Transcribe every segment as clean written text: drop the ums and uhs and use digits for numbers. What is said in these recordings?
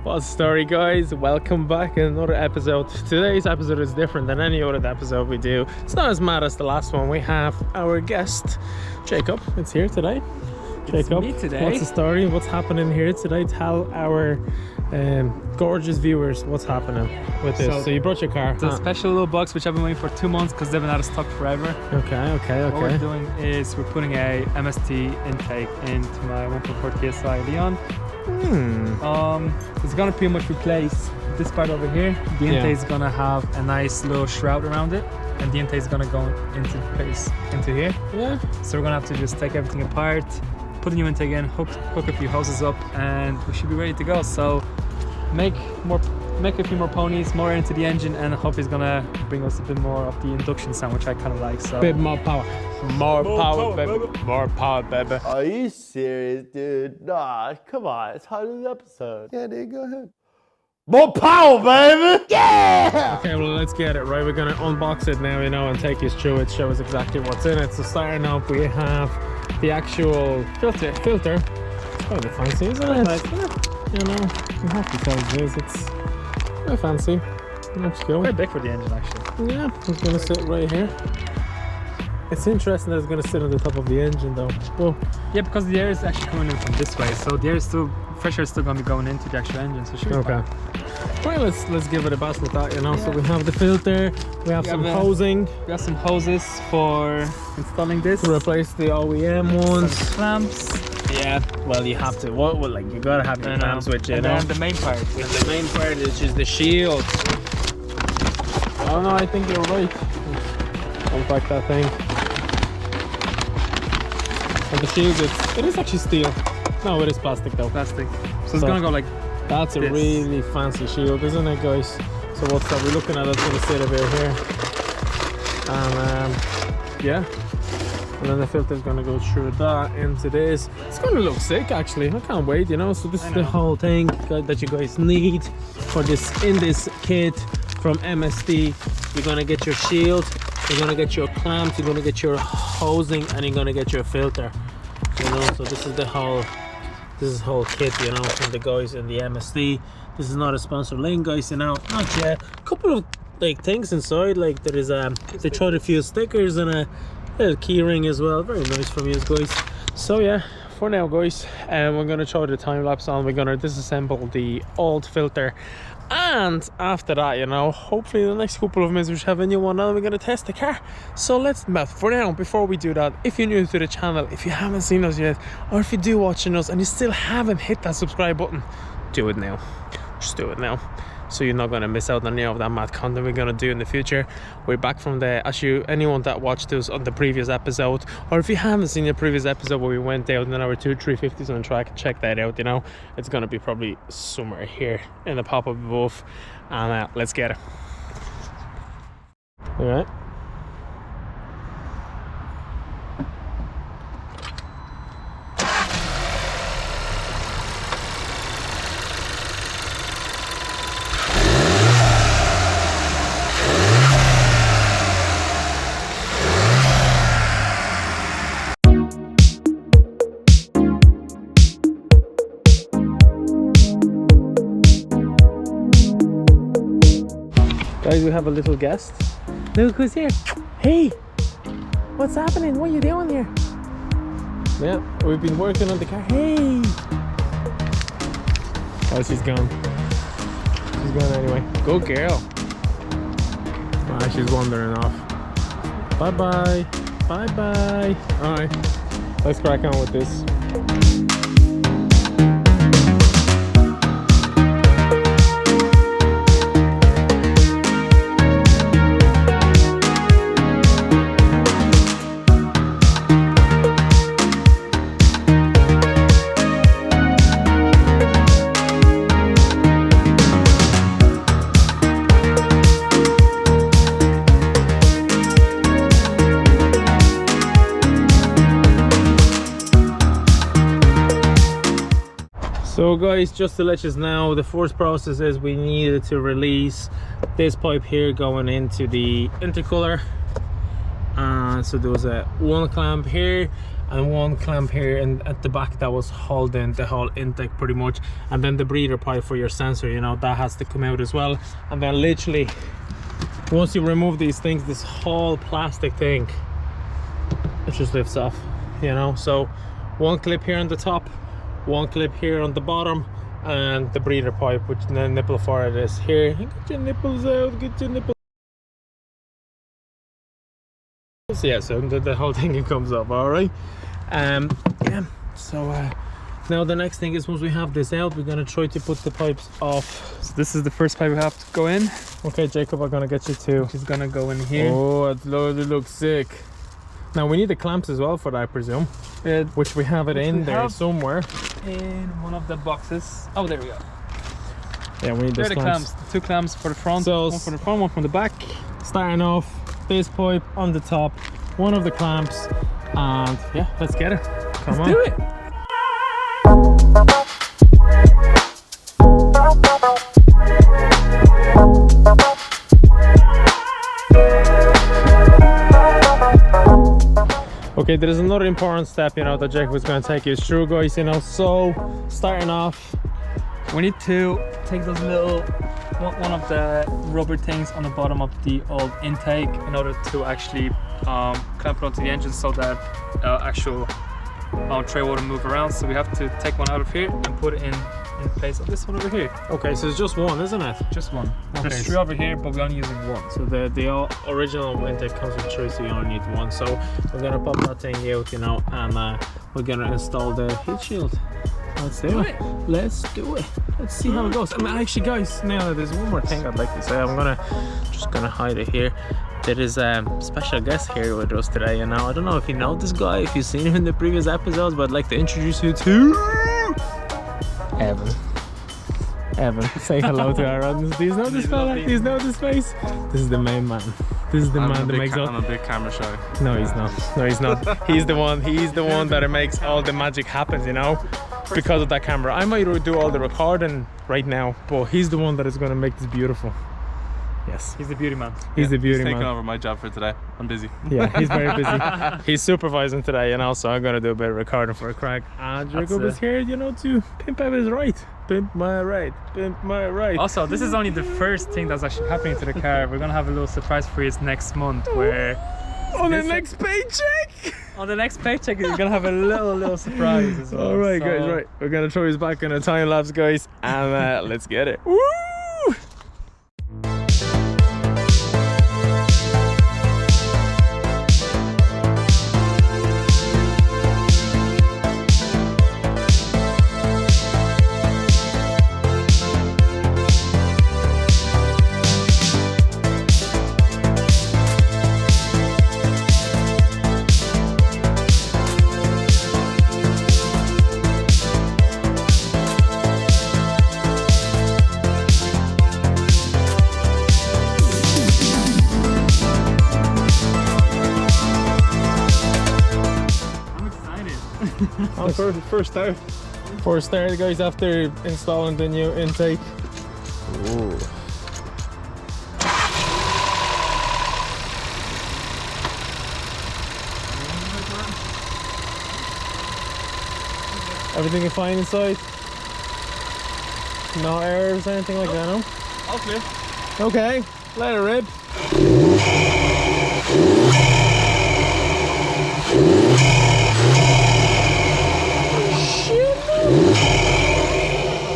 What's the story, guys? Welcome back in another episode. Today's episode is different than any other episode we do. It's not as mad as the last one. We have our guest Jacob. It's here today. Jacob, me today. What's the story? What's happening here today? Tell our gorgeous viewers what's happening with this. So you brought your car. It's a special little box which I've been waiting for 2 months because they've been out of stock forever. Okay. What we're doing is we're putting a MST intake into my 1.4 TSI Leon. It's gonna pretty much replace this part over here. The intake is gonna have a nice little shroud around it, and the intake is gonna go into place into here. Yeah. So we're gonna have to just take everything apart, put a new intake in, hook a few hoses up, and we should be ready to go. So make a few more ponies, more into the engine, and I hope it's gonna bring us a bit more of the induction sound, which I kind of like. So bit more power. More power, baby. More power, baby. Are you serious, dude? Nah, come on. It's part of the episode. Yeah, dude, go ahead. More power, baby! Yeah! Okay, well, let's get it right. We're gonna unbox it now, you know, and take you through it, show us exactly what's in it. So starting up, we have the actual filter. It's quite a bit fancy, isn't it? Nice. You know, you have to tell it is. It's quite fancy. Let's go. Quite big for the engine, actually. Yeah, it's gonna sit right here. It's interesting that it's gonna sit on the top of the engine, though. Whoa. Yeah, because the air is actually coming in from this way, so the air is still, pressure is still going to be going into the actual engine, so it should be Okay. fine. Right, let's give it a bust with that, you know. So we have the filter, we have some hosing. We got some hoses for installing this. To replace the OEM ones. Some clamps. Yeah, well, you have to. Well, like you gotta have your clamps with you, and know. then the main part. And the main part is just the shield. Oh no, I think you're right. Unpack that thing. And the shield, it is actually steel. No, it is plastic though. Plastic. So it's gonna go like. That's a really fancy shield, isn't it, guys? So what's that we're looking at? It's gonna sit over here. And yeah. And then the filter's gonna go through that into this. It's gonna look sick, actually. I can't wait, you know. So this is the whole thing that you guys need for this in this kit from MST. You're gonna get your shield, you're gonna get your clamps, you're gonna get your hosing, and you're gonna get your filter. You know, so this is the whole kit, you know, from the guys in the MST. This is not a sponsor link, guys, you know, not yet. A couple of like things inside, like there is they tried a few stickers and a little key ring as well. Very nice from you guys. So yeah, for now, guys, we're gonna try the time lapse on. We're gonna disassemble the old filter, and after that, you know, hopefully in the next couple of minutes we should have a new one and we're gonna test the car. So let's, but for now, before we do that, if you're new to the channel, if you haven't seen us yet, or if you do watching us and you still haven't hit that subscribe button, do it now. Just do it now, so you're not going to miss out on any of that mad content we're going to do in the future. We're back from the, anyone that watched us on the previous episode, or if you haven't seen the previous episode where we went out in our 2 350s on the track, check that out, you know. It's going to be probably somewhere here in the pop-up above, and let's get it. All right. Guys, we have a little guest. Look who's here. Hey, what's happening? What are you doing here? Yeah, we've been working on the car. Hey. Oh, she's gone. She's gone anyway. Go girl. Ah, she's wandering off. Bye bye. Bye bye. All right, let's crack on with this. So guys, just to let you know, the first process is we needed to release this pipe here going into the intercooler. So there was one clamp here, and one clamp here and at the back that was holding the whole intake pretty much, and then the breather pipe for your sensor, you know, that has to come out as well. And then literally once you remove these things, this whole plastic thing, it just lifts off, you know. So one clip here on the top, one clip here on the bottom, and the breather pipe, which the nipple for it is here. Get your nipples out, get your nipples. Yeah, so the whole thing comes up. All right. Yeah, so now the next thing is, once we have this out, we're gonna try to put the pipes off. So this is the first pipe we have to go in. Okay, Jacob, I'm gonna get you too. She's gonna go in here. Oh, it looks sick. Now we need the clamps as well for that, I presume, which we have it in there somewhere. In one of the boxes. Oh, there we go. Yeah, we need There those are the clamps. The 2 clamps for the front, So one for the front, one from the back. Starting off, this pipe on the top, one of the clamps, and yeah, let's get it. Come on. Do it. Okay, there is another important step, you know, that Jacob was going to take you through, guys, you know. So starting off, We need to take those little one of the rubber things on the bottom of the old intake in order to actually clamp it onto the engine so that actual tray won't move around. So we have to take one out of here and put it in place of this one over here. okay, so it's just one, isn't it? Just one. Okay. There's 3 over here, but we're only using one. So the original intake comes with 3, so you only need one. So we're gonna pop that thing out, you know, and we're gonna install the heat shield. Let's do it. Let's do it. Let's see how it goes. And actually, guys, now there's one more thing I'd like to say. I'm just gonna hide it here. There is a special guest here with us today, you know. I don't know if you know this guy, if you've seen him in the previous episodes, but I'd like to introduce you to Evan. Evan, say hello to our audience. Do you know this fella? Do you know this face? This is the main man. This is the man that makes all. I'm a big camera shy. No, he's not. No, he's not. He's the one. He's the one that makes all the magic happen, you know, because of that camera. I might do all the recording right now, but he's the one that is going to make this beautiful. Yes. He's the beauty man. He's the beauty Taking man. over my job for today. I'm busy. Yeah, he's very busy. He's supervising today, you know, so I'm going to do a bit of recording for a crack. And Jacob is here, you know, to pimp out his right. Pimp my right. Pimp my right. Also, this is only the first thing that's actually happening to the car. We're gonna have a little surprise for you next month, where On the next paycheck! on the next paycheck you're gonna have a little surprise as well. Alright, So, guys, right. We're going to throw his back in a time lapse, guys, and let's get it. Woo! First start. First start, guys, after installing the new intake. Ooh. Everything is fine inside? No errors or anything like that, no? All clear. Okay, let it rip.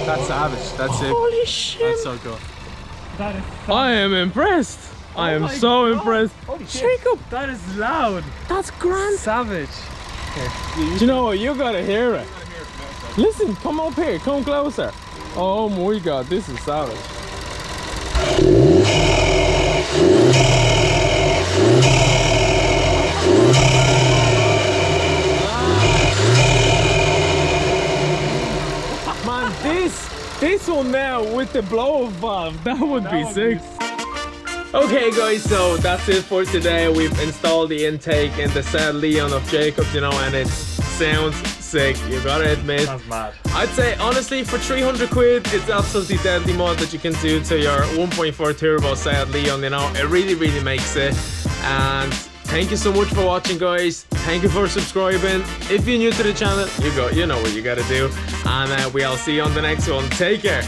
That's savage. That's sick. Holy shit. That's so cool. That is I am impressed. I am so impressed. Holy shit. Jacob, That is loud. that's grand. Savage. Do you know what? You gotta hear it. Listen, come up here, come closer. Oh my god, this is savage. Man, this one now with the blow valve, that would be sick. Okay guys, so that's it for today. We've installed the intake in the Sad Leon of Jacobs, you know, and it sounds sick, you gotta admit. Sounds mad. I'd say honestly for 300 quid, it's absolutely deadly mod that you can do to your 1.4 turbo Sad Leon, you know. It really makes it. And Thank you so much for watching, guys. Thank you for subscribing. If you're new to the channel, you know what you gotta do. And we'll see you on the next one. Take care.